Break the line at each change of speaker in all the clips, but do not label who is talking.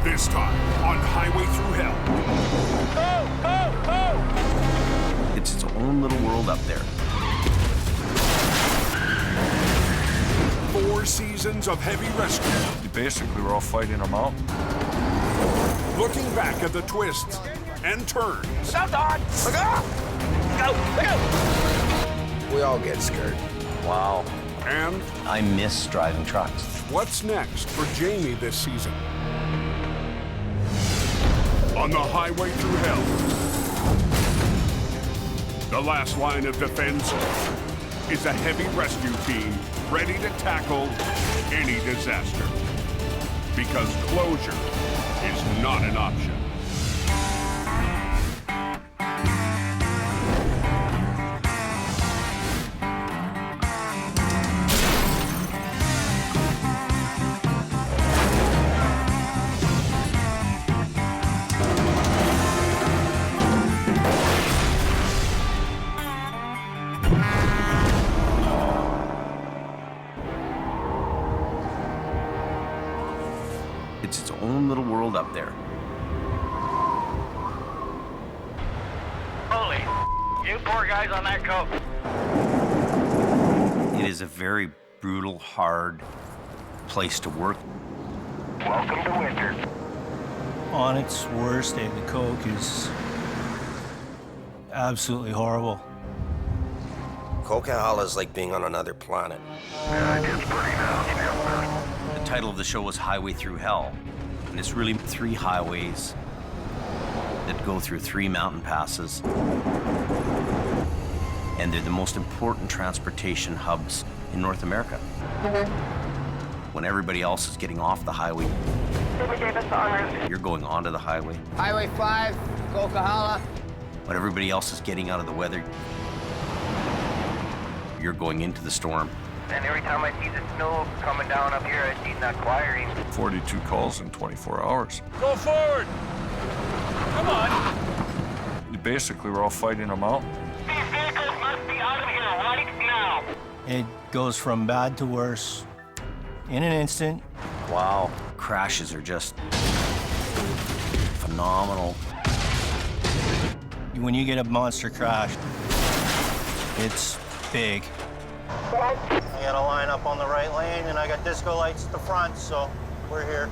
This time on Highway Thru Hell.
Go! It's its own little world up there.
4 seasons of heavy rescue.
Basically, we're all fighting a mountain.
Looking back at the twists and turns.
Look out, Don! Look out! Look out!
We all get scared.
Wow.
And
I miss driving trucks.
what's next for Jamie this season? On the Highway Thru Hell. The last line of defense is a heavy rescue team ready to tackle any disaster. Because closure is not an option.
It's its own little world up there.
Holy, you poor guys on that coke.
It is a very brutal, hard place to work.
Welcome to winter.
On its worst day, the coke is absolutely horrible.
Coquihalla is like being on another planet.
Yeah, it gets pretty nasty up there.
The title of the show was Highway Thru Hell, and it's really 3 highways that go through 3 mountain passes. And they're the most important transportation hubs in North America. When everybody else is getting off the highway, you're going onto the highway.
Highway 5, Coquihalla.
When everybody else is getting out of the weather, you're going into the storm.
And every time I see the snow coming down up here, I see that acquiring.
42 calls in 24 hours.
Go forward! Come on!
Basically, we're all fighting a mountain.
These vehicles must be out of here right now!
It goes from bad to worse in an instant.
Wow. Crashes are just phenomenal.
When you get a monster crash, it's big. I got a line up on the right lane, and I got disco lights at the front, so we're here.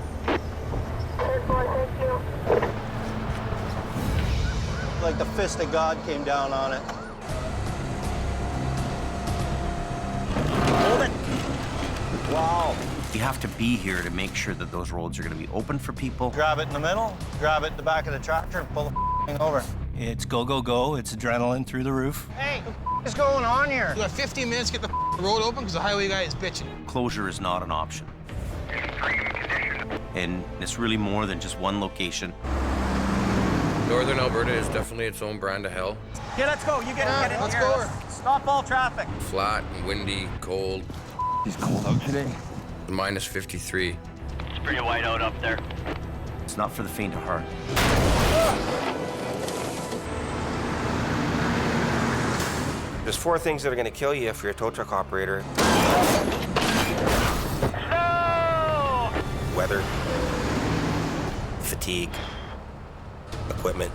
Like the fist of God came down on it. Hold it. Wow.
You have to be here to make sure that those roads are going to be open for people.
Grab it in the middle, grab it in the back of the tractor, and pull the thing over. It's go, go, go. It's adrenaline through the roof.
Hey,
What is going on here?
you got 15 minutes to get the road open because the highway guy is bitching.
Closure is not an option. And it's really more than just one location.
Northern Alberta is definitely its own brand of hell.
Okay, let's go. You get in
let's
here.
go.
Stop all traffic.
Flat and windy, cold.
It's cold out today.
Minus 53.
It's pretty white out up there.
It's not for the faint of heart.
There's 4 things that are going to kill you if you're a tow truck operator.
No!
Weather, fatigue, equipment,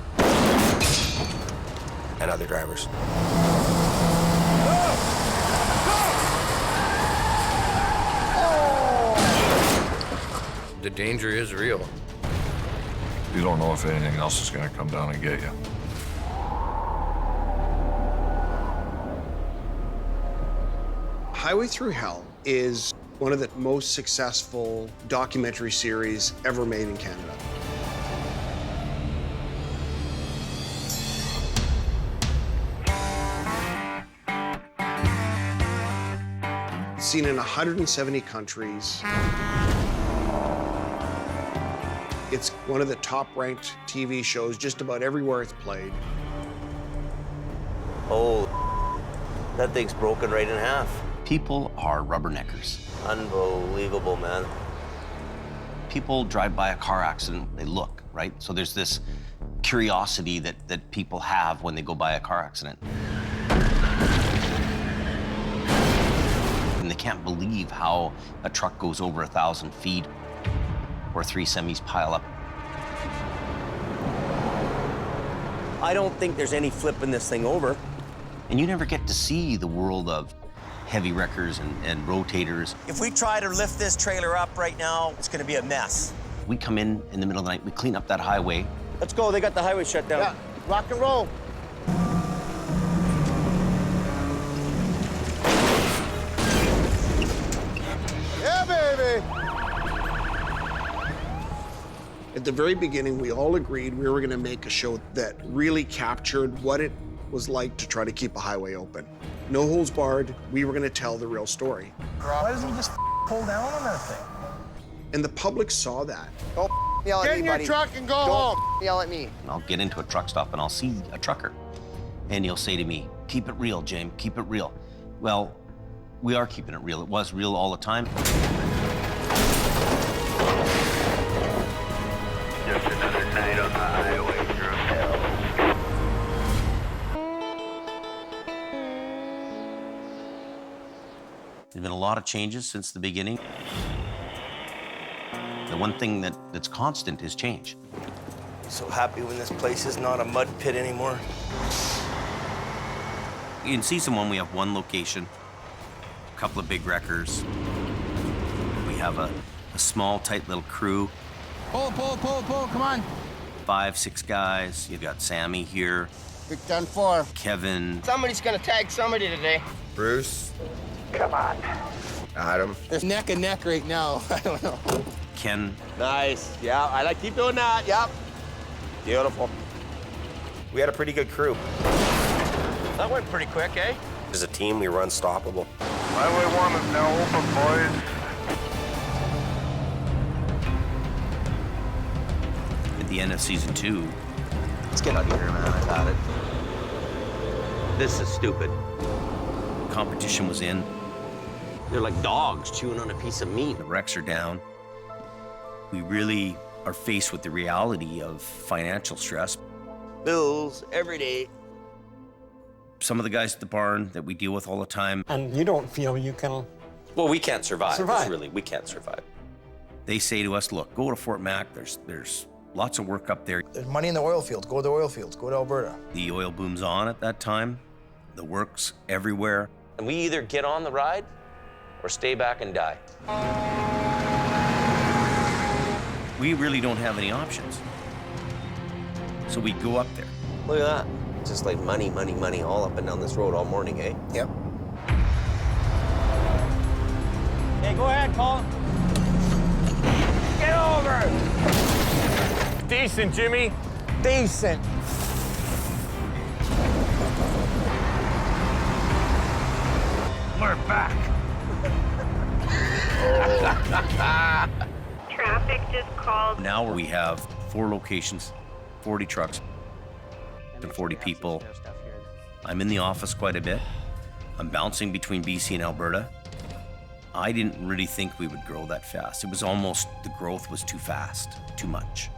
and other drivers.
The danger is real.
You don't know if anything else is going to come down and get you.
Highway Thru Hell is one of the most successful documentary series ever made in Canada. Seen in 170 countries. It's one of the top-ranked TV shows just about everywhere it's played.
Oh, that thing's broken right in half.
People are rubberneckers.
Unbelievable, man.
People drive by a car accident, they look, right? So there's this curiosity that people have when they go by a car accident. And they can't believe how a truck goes over 1,000 feet or 3 semis pile up I don't think there's any flipping this thing over. And you never get to see the world of heavy wreckers and rotators.
If we try to lift this trailer up right now, it's gonna be a mess.
We come in the middle of the night, we clean up that highway.
Let's go, they got the highway shut down.
Yeah, rock and roll. Yeah, baby.
At the very beginning, we all agreed we were going to make a show that really captured what it was like to try to keep a highway open. No holds barred, we were going to tell the real story.
Why doesn't he just pull down on that thing?
And the public saw that.
Don't yell at
Get
me,
in your
buddy.
truck and go
Don't
home.
yell at me.
And I'll get into a truck stop and I'll see a trucker. And he'll say to me, keep it real, James, keep it real. Well, we are keeping it real. It was real all the time.
Just another night on the highway through hell.
There's been a lot of changes since the beginning. The one thing that's constant is change.
So happy when this place is not a mud pit anymore.
In season 1, we have one location, a couple of big wreckers. We have a small, tight little crew.
Pull, come on.
5, 6 guys. You've got Sammy here,
Big done for.
Kevin,
Somebody's gonna tag somebody today.
Bruce. Come on. Adam.
There's neck and neck right now. I don't know.
Ken.
Nice. Yeah, I like keep doing that. Yep. Beautiful.
We had a pretty good crew.
That went pretty quick, eh?
As a team, we were unstoppable.
Highway 1 is now open, boys.
At the end of season 2,
Let's get out of here, man. I've had it.
this is stupid. Competition was in. They're like dogs chewing on a piece of meat. The wrecks are down. We really are faced with the reality of financial stress.
Bills every day.
Some of the guys at the barn that we deal with all the time,
And you don't feel you can...
well, we can't survive.
Survive.
Really, we can't survive. They say to us, look, go to Fort Mac. There's lots of work up there.
There's money in the oil fields. Go to the oil fields. Go to Alberta.
The oil boom's on at that time. The work's everywhere.
And we either get on the ride or stay back and die.
We really don't have any options. So we go up there.
Look at that. Just like money, money, money all up and down this road all morning, eh?
Yep.
Hey, go ahead, Colin.
Get over! Decent, Jimmy.
Decent.
We're back.
Traffic just called.
Now we have 4 locations, 40 trucks, and 40 people. I'm in the office quite a bit. I'm bouncing between BC and Alberta. I didn't really think we would grow that fast. It was almost, the growth was too fast, too much.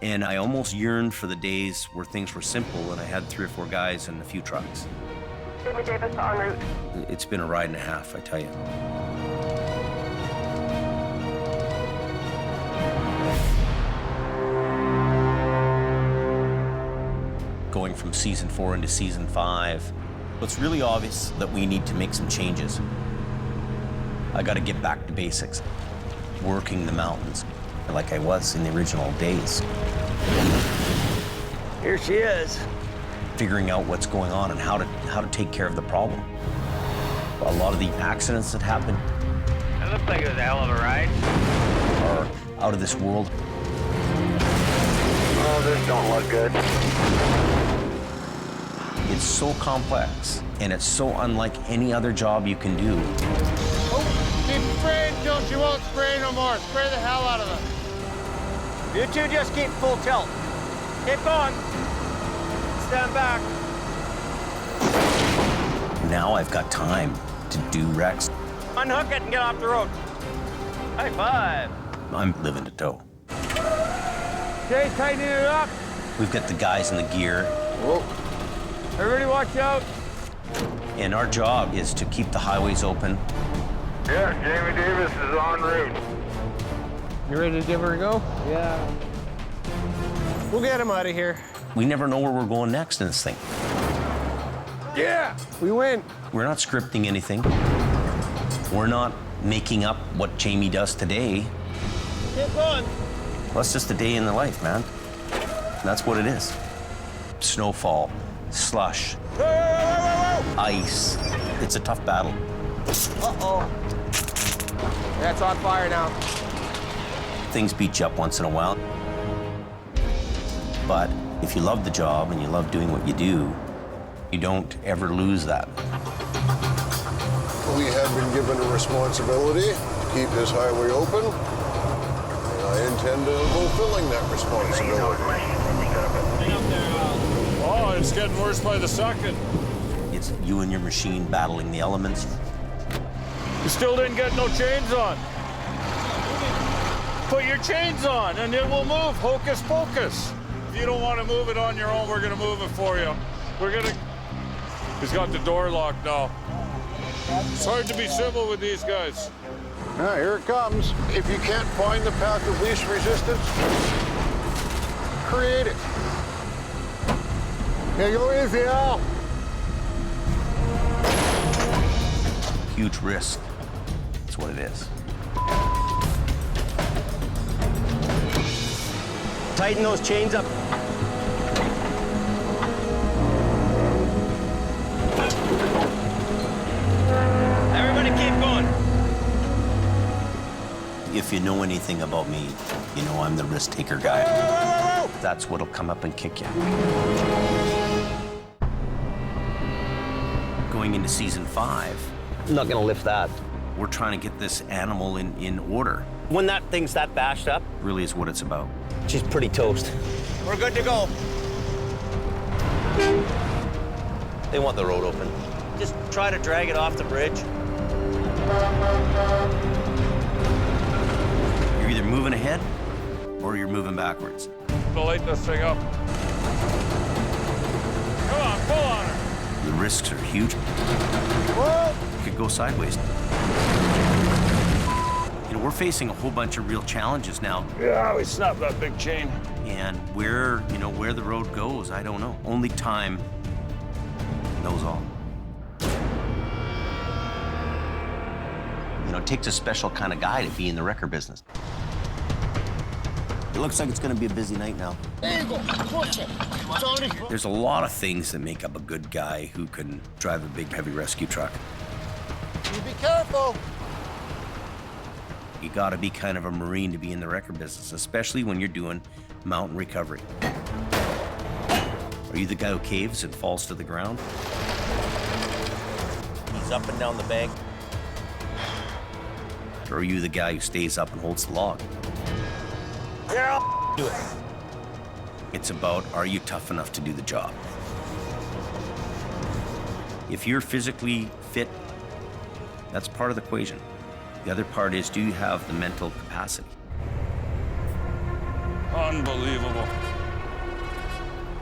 And I almost yearned for the days where things were simple and I had 3 or 4 guys and a few trucks.
Jimmy Davis en route.
It's been a ride and a half, I tell you. Going from season 4 into season 5, it's really obvious that we need to make some changes. I got to get back to basics, working the mountains like I was in the original days.
Here she is.
Figuring out what's going on and how to take care of the problem. A lot of the accidents that happen
That looks like it was a hell of a ride.
are out of this world.
Oh, this don't look good.
It's so complex and it's so unlike any other job you can do.
Oh, keep spraying till she won't spray no more. Spray the hell out of them.
You two just keep full tilt. Keep going. Stand back.
Now I've got time to do wrecks.
Unhook it and get off the road. High five.
I'm living to tow.
Okay, tightening it up.
We've got the guys in the gear,
Whoa. Everybody watch out.
and our job is to keep the highways open.
Yeah, Jamie Davis is en route.
You ready to give her a go?
Yeah.
We'll get him out of here.
We never know where we're going next in this thing.
Yeah, we win.
We're not scripting anything. We're not making up what Jamie does today.
Keep going.
Well, it's just a day in the life, man. That's what it is. Snowfall, slush, ice. It's a tough battle.
Uh-oh. That's on fire now.
Things beat you up once in a while. But if you love the job and you love doing what you do, you don't ever lose that.
We have been given a responsibility to keep this highway open, and I intend on fulfilling that responsibility.
Oh, it's getting worse by the second.
It's you and your machine battling the elements.
You still didn't get no chains on. Put your chains on and it will move, hocus pocus. If you don't want to move it on your own, we're gonna move it for you. He's got the door locked now. It's hard to be civil with these guys.
Now, here it comes. If you can't find the path of least resistance, create it.
Yeah, go easy, Al.
Huge risk. That's what it is.
Tighten those chains up. Everybody keep going.
If you know anything about me, you know I'm the risk taker guy. That's what'll come up and kick you. Going into season 5,
I'm not gonna lift that.
we're trying to get this animal in order.
When that thing's that bashed up,
Really is what it's about.
she's pretty toast. We're good to go. They want the road open. Just try to drag it off the bridge.
You're either moving ahead or you're moving backwards.
Light this thing up. Come on, pull on her.
The risks are huge.
Whoa!
It could go sideways. You know, we're facing a whole bunch of real challenges now.
Yeah, we snapped that big chain.
And where the road goes, I don't know. Only time knows all. You know, it takes a special kind of guy to be in the wrecker business. It looks like it's gonna be a busy night now.
There you go. Push it. It's already...
There's a lot of things that make up a good guy who can drive a big, heavy rescue truck.
You be careful.
You gotta be kind of a Marine to be in the wrecker business, especially when you're doing mountain recovery. Are you the guy who caves and falls to the ground? He's up and down the bank. Or are you the guy who stays up and holds the log?
Yeah,
Do it. It's about, are you tough enough to do the job? If you're physically fit, that's part of the equation. The other part is, do you have the mental capacity?
Unbelievable.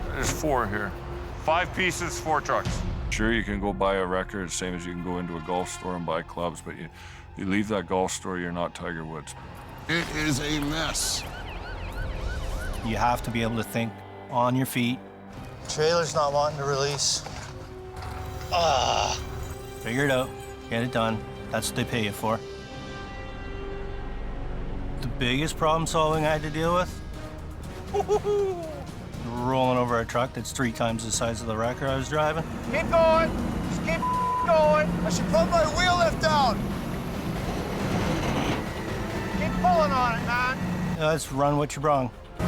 There's 4 here. 5 pieces, 4 trucks.
Sure, you can go buy a wrecker, the same as you can go into a golf store and buy clubs, but you leave that golf store, you're not Tiger Woods.
It is a mess.
You have to be able to think on your feet.
Trailer's not wanting to release.
Figure it out, get it done. That's what they pay you for. The biggest problem solving I had to deal with? Rolling over a truck that's 3 times the size of the wrecker I was driving.
keep going. Just keep going. I should put my wheel lift down. Keep pulling on it, man.
Let's run what you brung.
Here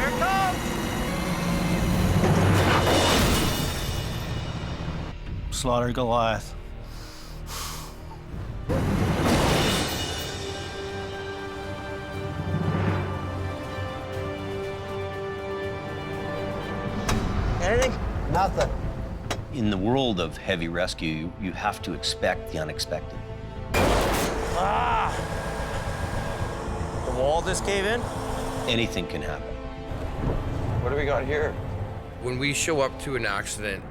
it comes.
Slaughter Goliath.
Anything? Nothing.
In the world of heavy rescue, you have to expect the unexpected.
The wall just cave in?
Anything can happen.
What do we got here?
When we show up to an accident,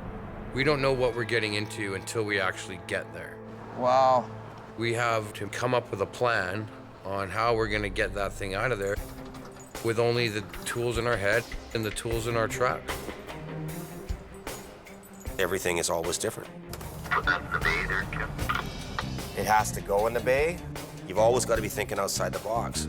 we don't know what we're getting into until we actually get there.
Wow.
We have to come up with a plan on how we're gonna get that thing out of there with only the tools in our head and the tools in our truck.
Everything is always different. It has to go in the bay. You've always got to be thinking outside the box.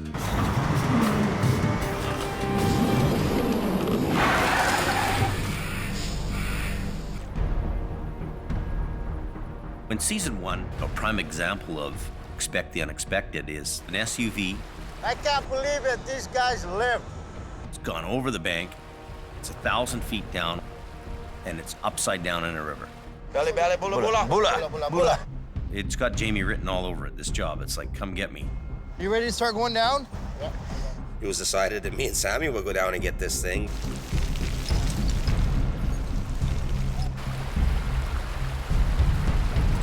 In season 1, a prime example of expect the unexpected is an SUV.
I can't believe it. These guys live.
It's gone over the bank. It's 1,000 feet down, and it's upside down in a river.
Belly, belly, bula, bula. Bula, bula, bula.
It's got Jamie written all over it, this job. It's like, come get me.
You ready to start going down?
Yeah. It was decided that me and Sammy would go down and get this thing.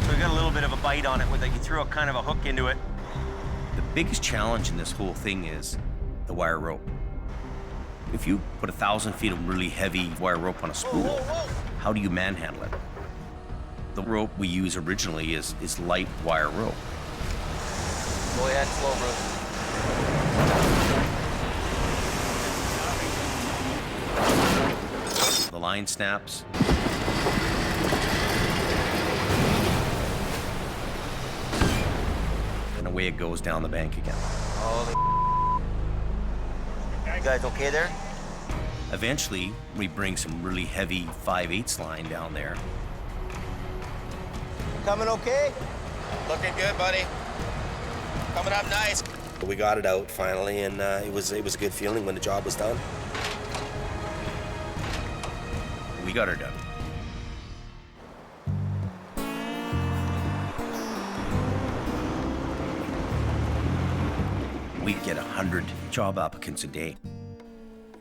So we got a little bit of a bite on it with it. You threw a kind of a hook into it.
The biggest challenge in this whole thing is the wire rope. If you put 1,000 feet of really heavy wire rope on a spool, how do you manhandle it? The rope we use originally is light wire rope.
Go ahead, slow, bro.
The line snaps. And away it goes down the bank again.
Holy. You guys okay there?
Eventually, we bring some really heavy 5/8 line down there.
Coming okay?
Looking good, buddy. Coming up nice.
We got it out finally, and it was a good feeling when the job was done.
We got her done. We get 100 job applicants a day.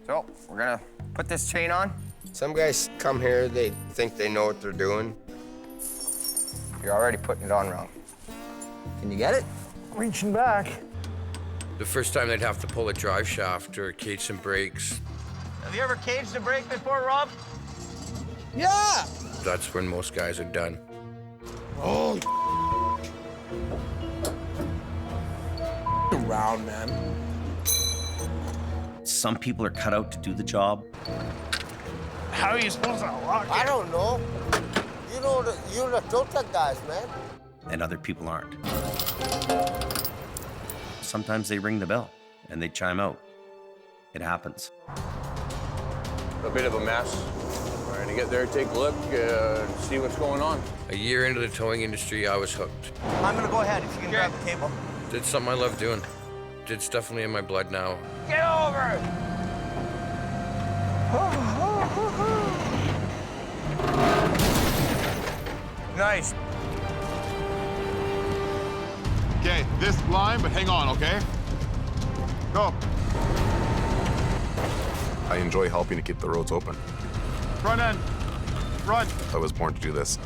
So, we're gonna put this chain on.
Some guys come here, they think they know what they're doing.
You're already putting it on wrong. Can you get it?
Reaching back.
The first time they'd have to pull a drive shaft or cage some brakes,
Have you ever caged a brake before, Rob? Yeah!
that's when most guys are done.
Oh, around, man.
Some people are cut out to do the job.
How are you supposed to lock it?
I don't know. You're the tow truck guys, man.
And other people aren't. Sometimes they ring the bell and they chime out. It happens.
A bit of a mess. We're gonna get there, take a look, see what's going on.
A year into the towing industry, I was hooked.
I'm gonna go ahead if you can grab the table.
Did something I love doing. It's definitely in my blood now.
Get over!
Nice.
Okay, this line, but hang on, okay? Go.
I enjoy helping to keep the roads open.
Front end. Front.
I was born to do this.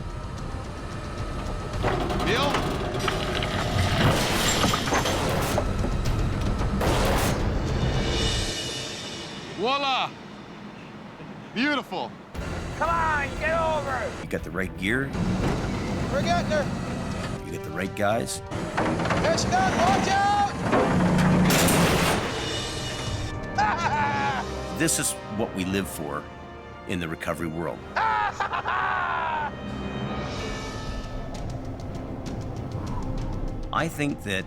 Neil? Voila! Beautiful.
Come on, get over!
You got the right gear,
We're getting her.
you get the right guys,
There she goes, watch out!
this is what we live for in the recovery world. I think that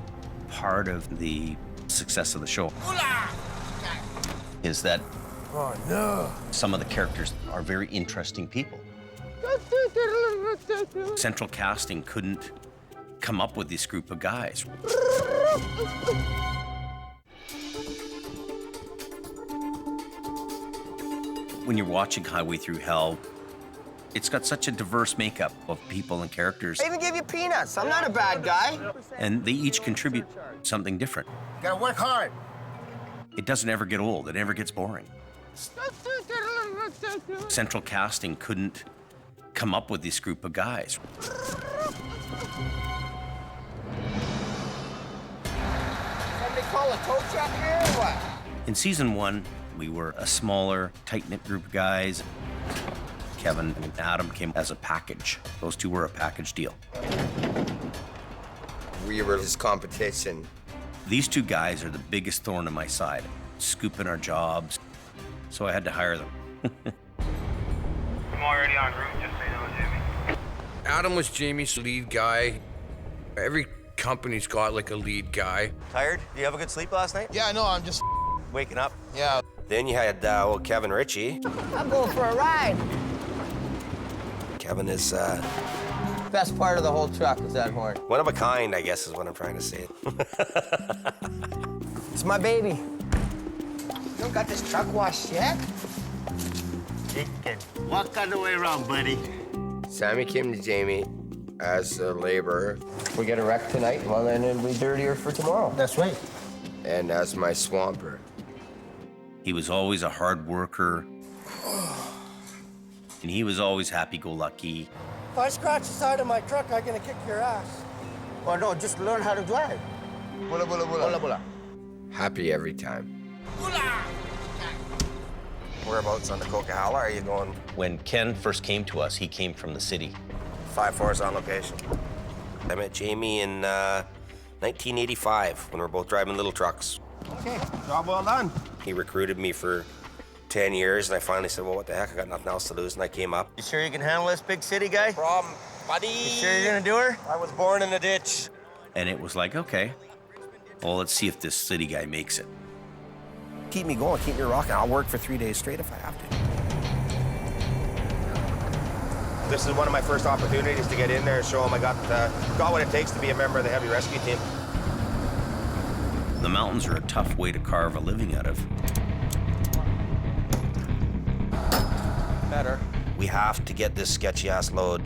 part of the success of the show is that some of the characters are very interesting people. Central casting couldn't come up with this group of guys. When you're watching Highway Thru Hell, it's got such a diverse makeup of people and characters,
I even gave you peanuts. I'm not a bad guy.
and they each contribute something different.
You gotta work hard.
It doesn't ever get old, it never gets boring. Central casting couldn't come up with this group of guys.
Somebody call a tow truck here or what?
In season 1, we were a smaller, tight-knit group of guys. Kevin and Adam came as a package. Those two were a package deal.
We were his competition
These two guys are the biggest thorn in my side, scooping our jobs, so I had to hire them.
I'm already en route, just so you know, Jimmy.
Adam was Jamie's lead guy. Every company's got like a lead guy.
Tired? Did you have a good sleep last night?
Yeah, no, I'm just
Waking up?
Yeah.
Then you had old Kevin Ritchie.
I'm going for a ride.
Kevin is
Best part of the whole truck is that horn.
one of a kind, I guess is what I'm trying to say.
It's my baby. You don't got this truck washed yet?
You can walk all the way around, buddy.
Sammy came to Jamie as a laborer.
We get a wreck tonight, well, then it'll be dirtier for tomorrow.
That's right.
And as my swamper.
He was always a hard worker, and he was always happy-go-lucky.
If I scratch the side of my truck, I'm gonna kick your ass. Well, no, just learn how to drive.
Bula, bula, bula.
Bula, bula.
Happy every time. Whereabouts on the Coquihalla are you going?
When Ken first came to us, he came from the city.
5-4's on location. I met Jamie in 1985 when we were both driving little trucks.
Okay, job well done.
He recruited me for 10 years, and I finally said, well, what the heck, I got nothing else to lose, and I came up.
You sure you can handle this big city guy?
No problem, buddy.
You sure you're gonna do her?
I was born in a ditch.
And it was like, okay, well, let's see if this city guy makes it.
Keep me going, keep me rocking. I'll work for 3 days straight if I have to. This is one of my first opportunities to get in there and show them I got what it takes to be a member of the heavy rescue team.
The mountains are a tough way to carve a living out of.
Better.
We have to get this sketchy-ass load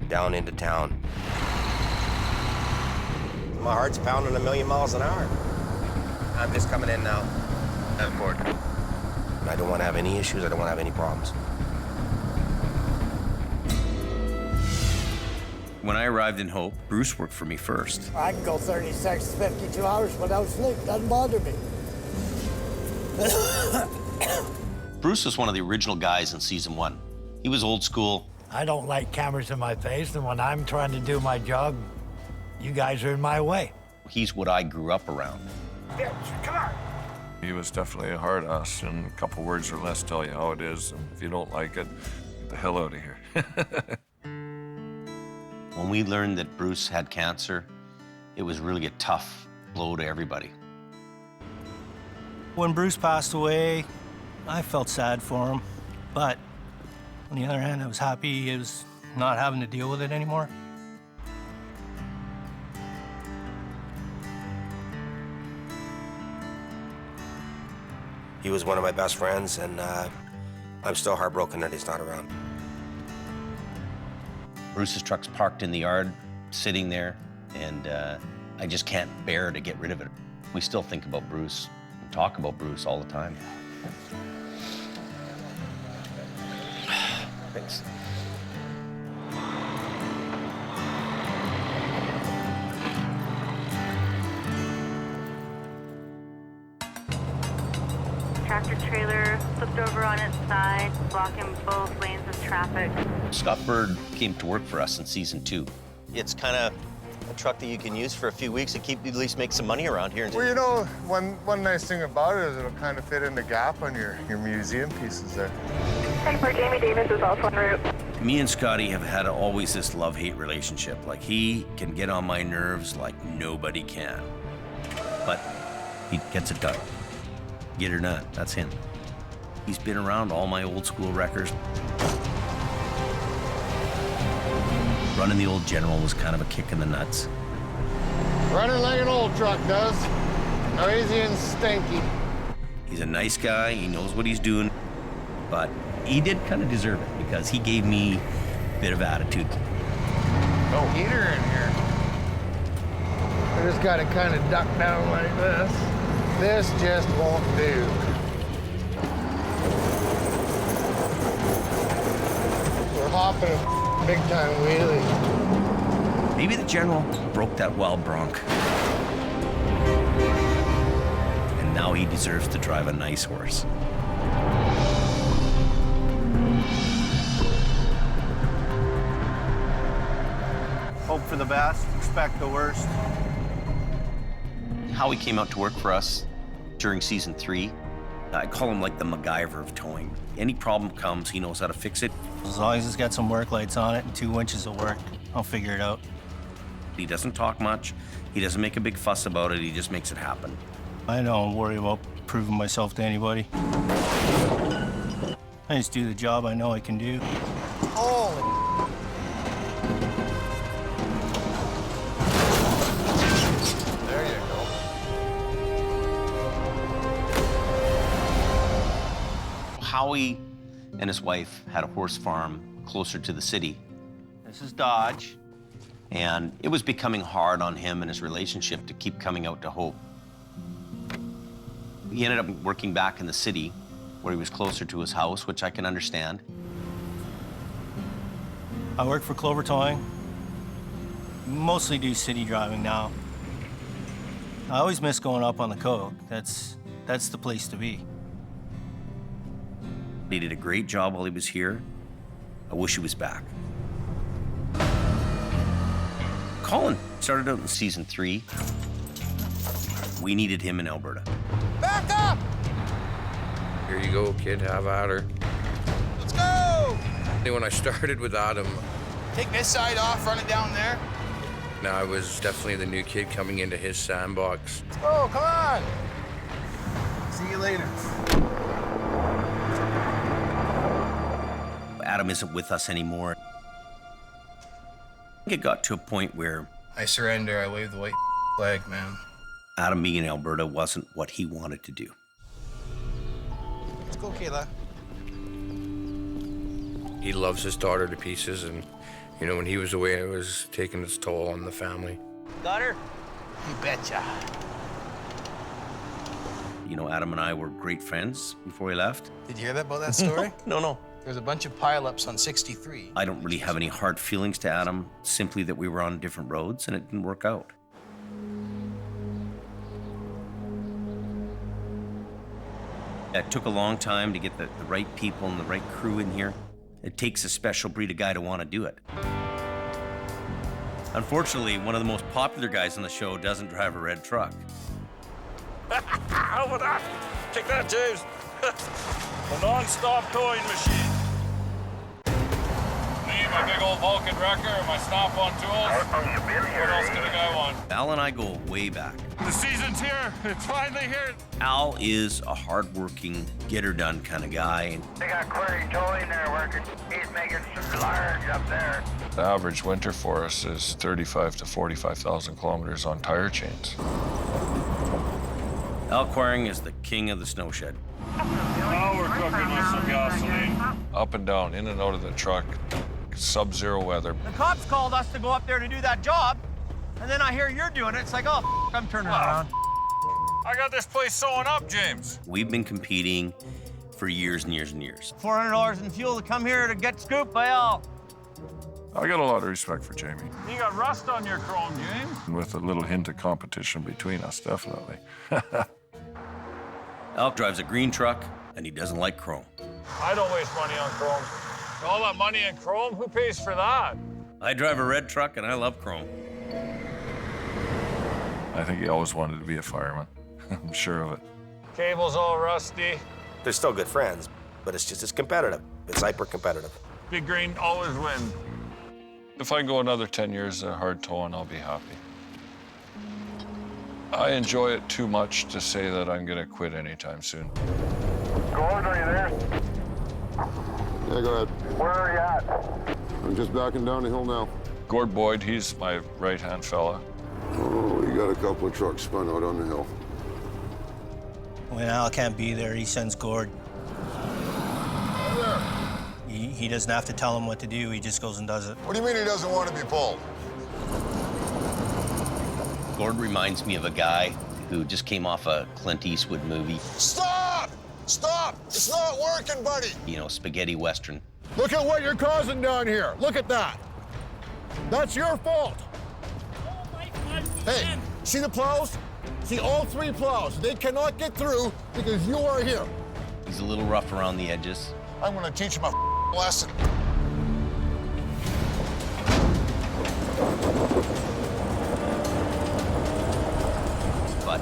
down into town. My heart's pounding 1,000,000 miles an hour. I'm just coming in now. I'm bored. I don't want to have any issues. I don't want to have any problems.
When I arrived in Hope, Bruce worked for me first.
I can go 36, 52 hours without sleep. Doesn't bother me.
Bruce was one of the original guys in season 1. He was old school.
I don't like cameras in my face, and when I'm trying to do my job, you guys are in my way.
He's what I grew up around.
Bitch, come on.
He was definitely a hard ass, and a couple words or less tell you how it is. And if you don't like it, get the hell out of here.
When we learned that Bruce had cancer, it was really a tough blow to everybody.
When Bruce passed away, I felt sad for him. But on the other hand, I was happy he was not having to deal with it anymore.
He was one of my best friends, and I'm still heartbroken that he's not around.
Bruce's truck's parked in the yard, sitting there, and I just can't bear to get rid of it. We still think about Bruce and talk about Bruce all the time. Thanks.
Tractor trailer flipped over on its side, blocking both lanes of traffic.
Scott Bird came to work for us in season 2.
It's kind of a truck that you can use for a few weeks to keep at least make some money around here.
Well, you know, one nice thing about it is it'll kind of fit in the gap on your museum pieces there.
And for Jamie Davis is also en route.
Me and Scotty have had always this love-hate relationship. Like, he can get on my nerves like nobody can. But he gets it done. Get or not, that's him. He's been around all my old school wreckers. Running the old General was kind of a kick in the nuts.
Running like an old truck does. Noisy and stinky.
He's a nice guy, he knows what he's doing, but he did kind of deserve it because he gave me a bit of attitude.
No heater in here. I just got to kind of duck down like this. This just won't do. We're hopping a big time wheelie.
Maybe the General broke that wild bronc. And now he deserves to drive a nice horse.
Hope for the best, expect the worst.
Howie came out to work for us during season 3. I call him like the MacGyver of towing. Any problem comes, he knows how to fix it.
As long as it's got some work lights on it and 2 winches of work, I'll figure it out.
He doesn't talk much. He doesn't make a big fuss about it. He just makes it happen.
I don't worry about proving myself to anybody. I just do the job I know I can do.
Holy. There you go.
Howie and his wife had a horse farm closer to the city. This is Dodge. And it was becoming hard on him and his relationship to keep coming out to Hope. He ended up working back in the city where he was closer to his house, which I can understand.
I work for Clover Towing. Mostly do city driving now. I always miss going up on the coast. That's the place to be.
He did a great job while he was here. I wish he was back. Colin started out in season 3. We needed him in Alberta.
Back up!
Here you go, kid, have at her.
Let's go!
When I started with Adam,
Take this side off, run it down there.
now I was definitely the new kid coming into his sandbox.
Let's go, come on! See you later.
Adam isn't with us anymore. I think it got to a point where
I surrender, I wave the white flag, man.
Adam being in Alberta wasn't what he wanted to do.
Let's go, Kayla.
He loves his daughter to pieces, and you know, when he was away, it was taking its toll on the family.
Got her?
You betcha.
You know, Adam and I were great friends before we left.
Did you hear about that story?
No.
There's a bunch of pileups on 63.
I don't really have any hard feelings to Adam, simply that we were on different roads and it didn't work out. It took a long time to get the right people and the right crew in here. It takes a special breed of guy to want to do it. Unfortunately, one of the most popular guys on the show doesn't drive a red truck.
How about that? Take that, James. A non-stop towing machine. Me, my big old Vulcan wrecker, and my snap-on tools. What else could a guy want?
Al and I go way back.
The season's here. It's finally here.
Al is a hard-working, get-her-done kind of guy.
They got Quarry Towing there working. He's making some large up there.
The average winter for us is 35 to 45,000 kilometers on tire chains.
Al Quarring is the king of the snow shed.
Now we're cooking with some gasoline.
Up and down, in and out of the truck, sub-zero weather.
The cops called us to go up there to do that job, and then I hear you're doing it. It's like, oh, I'm turning around.
I got this place sewing up, James.
We've been competing for years and years and years.
$400 in fuel to come here to get scooped by Al.
I got a lot of respect for Jamie.
You got rust on your chrome, James.
With a little hint of competition between us, definitely.
Al drives a green truck, and he doesn't like chrome.
I don't waste money on chrome. All that money in chrome, who pays for that?
I drive a red truck, and I love chrome.
I think he always wanted to be a fireman. I'm sure of it.
Cable's all rusty.
They're still good friends, but it's competitive. It's hyper-competitive.
Big green always wins.
If I go another 10 years of hard towing, I'll be happy. I enjoy it too much to say that I'm gonna quit anytime soon.
Gord, are you there?
Yeah, go ahead.
Where are you at?
I'm just backing down the hill now.
Gord Boyd, he's my right-hand fella.
Oh, you got a couple of trucks spun out on the hill.
When Al can't be there, he sends Gord. He doesn't have to tell him what to do, he just goes and does it.
What do you mean he doesn't want to be pulled?
Gord reminds me of a guy who just came off a Clint Eastwood movie.
Stop! Stop! It's not working, buddy!
You know, spaghetti western.
Look at what you're causing down here. Look at that. That's your fault. Hey, see the plows? See all 3 plows. They cannot get through because you are here.
He's a little rough around the edges.
I'm gonna teach him a lesson.
But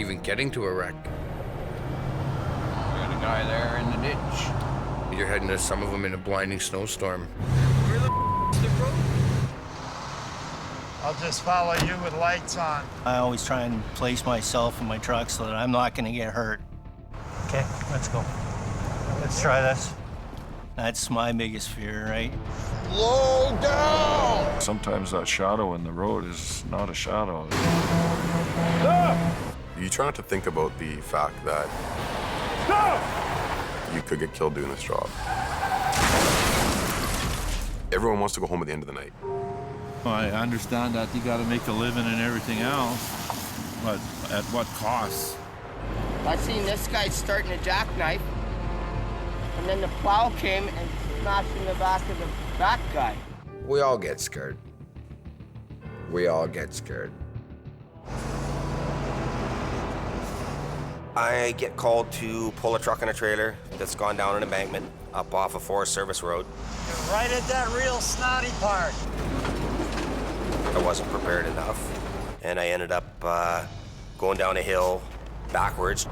even getting to a wreck.
Got a guy there in the ditch.
You're heading to some of them in a blinding snowstorm.
I'll just follow you with lights on.
I always try and place myself in my truck so that I'm not gonna get hurt. Okay, let's go. Let's try this. That's my biggest fear, right?
Slow down!
Sometimes that shadow in the road is not a shadow.
You try not to think about the fact that you could get killed doing this job. Everyone wants to go home at the end of the night.
I understand that you got to make a living and everything else, but at what cost?
I seen this guy starting a jackknife, and then the plow came and smashed in the back of the back guy.
We all get scared. We all get scared. I get called to pull a truck and a trailer that's gone down an embankment up off a Forest Service road.
You're right at that real snotty part.
I wasn't prepared enough, and I ended up going down a hill backwards.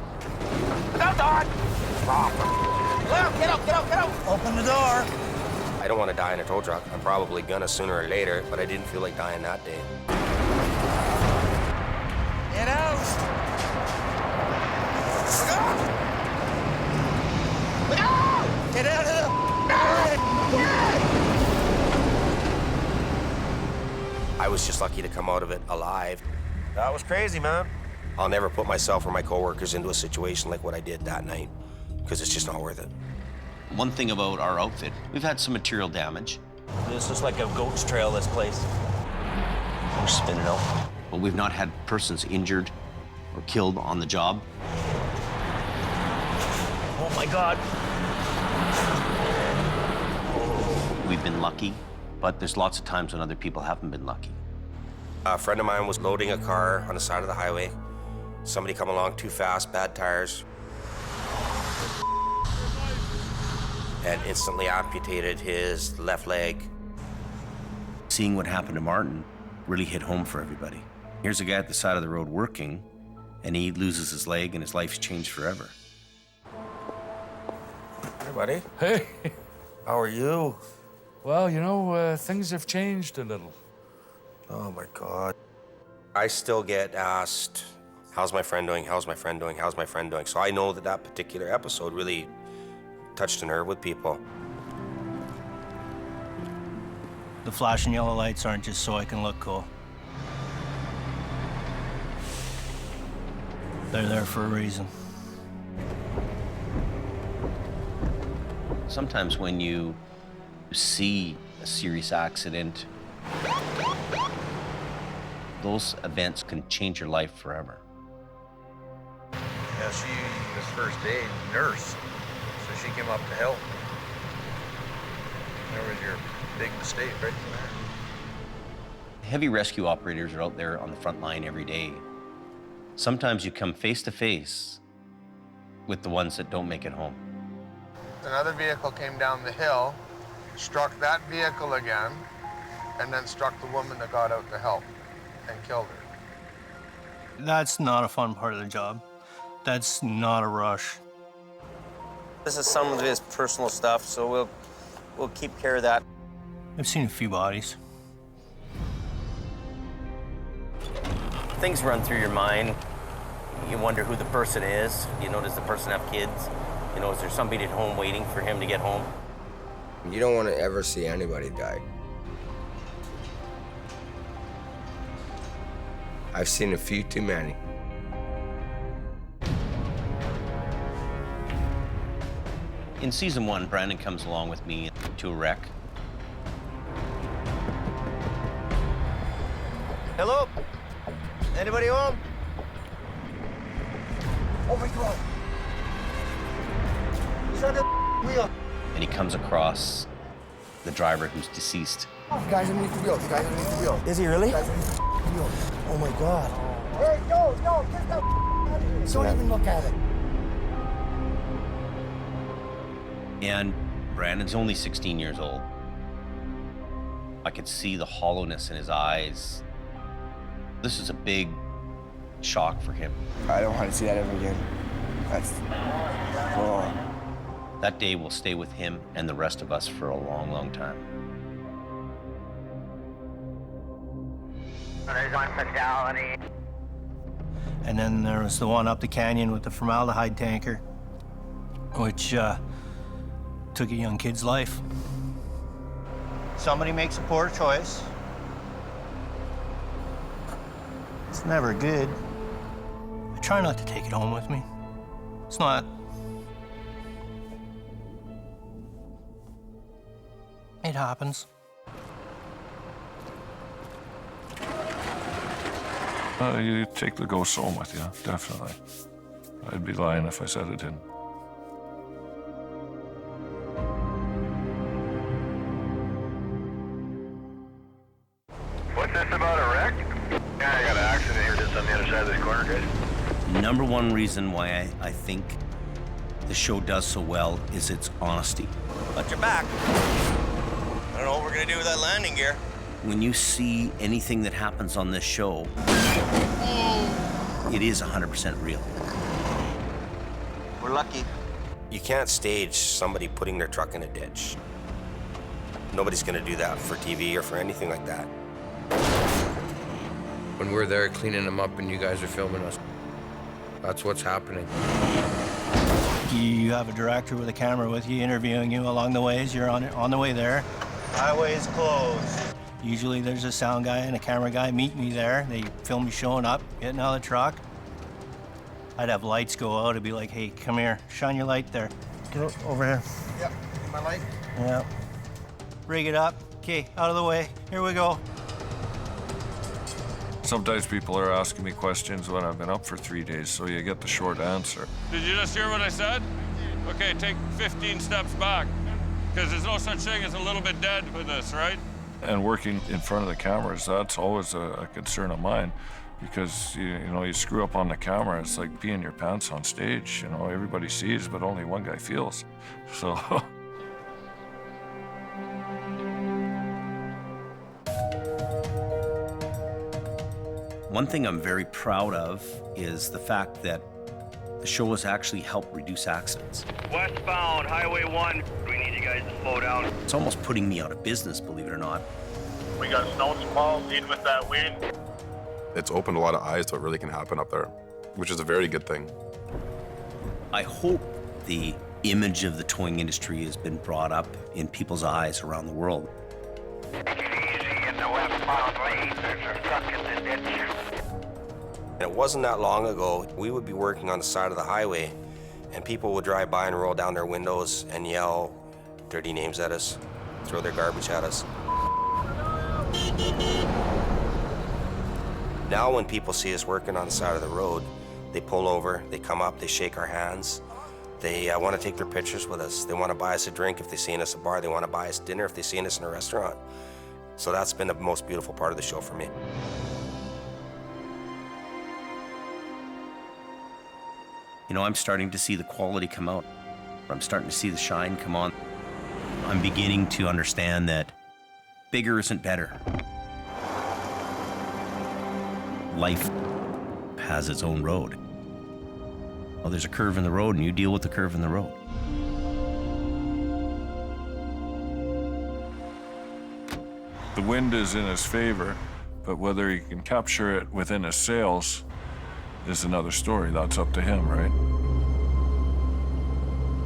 Get out! Get out!
Open the door.
I don't want to die in a tow truck. I'm probably gonna sooner or later, but I didn't feel like dying that day.
Get out! Get out of the...
I was just lucky to come out of it alive.
That was crazy, man.
I'll never put myself or my coworkers into a situation like what I did that night, because it's just not worth it.
One thing about our outfit, we've had some material damage.
This is like a goat's trail, this place. We're spinning out.
But we've not had persons injured or killed on the job.
Oh my God.
We've been lucky, but there's lots of times when other people haven't been lucky.
A friend of mine was loading a car on the side of the highway. Somebody come along too fast, bad tires, and instantly amputated his left leg.
Seeing what happened to Martin really hit home for everybody. Here's a guy at the side of the road working, and he loses his leg and his life's changed forever.
Hey, buddy.
Hey.
How are you?
Well, you know, things have changed a little.
Oh my God. I still get asked, how's my friend doing? How's my friend doing? How's my friend doing? So I know that that particular episode really touched a nerve with people.
The flashing yellow lights aren't just so I can look cool. They're there for a reason.
Sometimes when you see a serious accident, those events can change your life forever.
Yeah, she was first aid nurse, so she came up to help. There was your big mistake right there.
Heavy rescue operators are out there on the front line every day. Sometimes you come face to face with the ones that don't make it home.
Another vehicle came down the hill, struck that vehicle again, and then struck the woman that got out to help and killed her.
That's not a fun part of the job. That's not a rush.
This is some of his personal stuff, so we'll keep care of that.
I've seen a few bodies.
Things run through your mind. You wonder who the person is. You know, does the person have kids? You know, is there somebody at home waiting for him to get home?
You don't want to ever see anybody die. I've seen a few too many.
In season 1, Brandon comes along with me to a wreck.
Hello? Anybody home? Oh my God. He's on the wheel.
And he comes across the driver who's deceased.
Guys underneath the wheel. Guys underneath the wheel.
Is he really?
Guys underneath the wheel.
Oh my God.
Hey, no, get the out of here. Don't even look at it.
And Brandon's only 16 years old. I could see the hollowness in his eyes. This is a big shock for him.
I don't want to see that ever again. That's... Oh.
That day will stay with him and the rest of us for a long, long time.
There's one fatality.
And then there was the one up the canyon with the formaldehyde tanker, which took a young kid's life. Somebody makes a poor choice. It's never good. I try not to take it home with me. It's not. It happens.
You take the ghost home with you, definitely. I'd be lying if I said it didn't.
What's this about a wreck? Yeah, I got an accident here just on the other side of this corner, guys.
Number one reason why I think the show does so well is its honesty.
Watch your back. I don't know what we're gonna do with that landing gear.
When you see anything that happens on this show, it is 100% real.
We're lucky.
You can't stage somebody putting their truck in a ditch. Nobody's gonna do that for TV or for anything like that.
When we're there cleaning them up and you guys are filming us, that's what's happening.
You have a director with a camera with you, interviewing you along the way as you're on the way there. Highway is closed. Usually there's a sound guy and a camera guy meet me there. They film me showing up, getting out of the truck. I'd have lights go out. I'd be like, hey, come here, shine your light there. Get over here.
Yep, my light.
Yeah. Rig it up. Okay, out of the way. Here we go.
Sometimes people are asking me questions when I've been up for 3 days, so you get the short answer.
Did you just hear what I said? Okay, take 15 steps back, because there's no such thing as a little bit dead with this, right?
And working in front of the cameras, that's always a concern of mine, because you know, you screw up on the camera, it's like peeing your pants on stage. You know, everybody sees, but only one guy feels. So.
One thing I'm very proud of is the fact that the show has actually helped reduce accidents.
Westbound, Highway 1. We need you guys to slow down.
It's almost putting me out of business, believe it or not.
We got snow squalls in with that wind.
It's opened a lot of eyes to what really can happen up there, which is a very good thing.
I hope the image of the towing industry has been brought up in people's eyes around the world.
Take it easy in the westbound lane. There's a truck in the ditch.
And it wasn't that long ago, we would be working on the side of the highway, and people would drive by and roll down their windows and yell dirty names at us, throw their garbage at us. Now when people see us working on the side of the road, they pull over, they come up, they shake our hands. They want to take their pictures with us. They want to buy us a drink if they see us at a bar. They want to buy us dinner if they see us in a restaurant. So that's been the most beautiful part of the show for me.
You know, I'm starting to see the quality come out. I'm starting to see the shine come on. I'm beginning to understand that bigger isn't better. Life has its own road. Well, there's a curve in the road, and you deal with the curve in the road.
The wind is in his favor, but whether he can capture it within his sails is another story. That's up to him, right?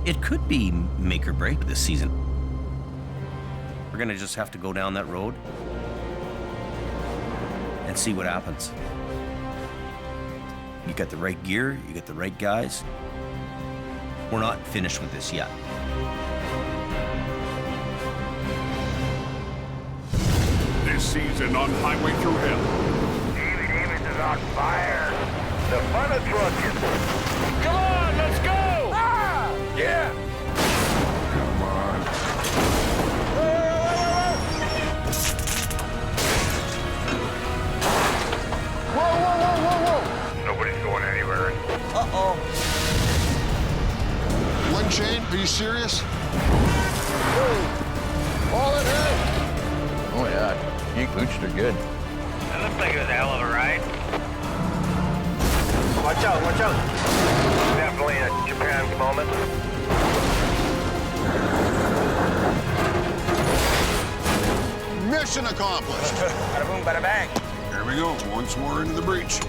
It could be make or break this season. We're gonna just have to go down that road and see what happens. You got the right gear, you got the right guys. We're not finished with this yet.
This season on Highway Thru Hell.
Davey Davis is on fire. The fun of trucking.
Come on, let's go! Ah! Yeah!
Come on.
Whoa! Nobody's going anywhere.
Uh-oh. One chain? Are you serious? All in here?
Oh yeah, you cooched are good.
That looks like it was a hell of a ride. Watch out, watch out. Definitely a Japan moment.
Mission accomplished.
Bada boom, bada bang.
Here we go, once more into the breach.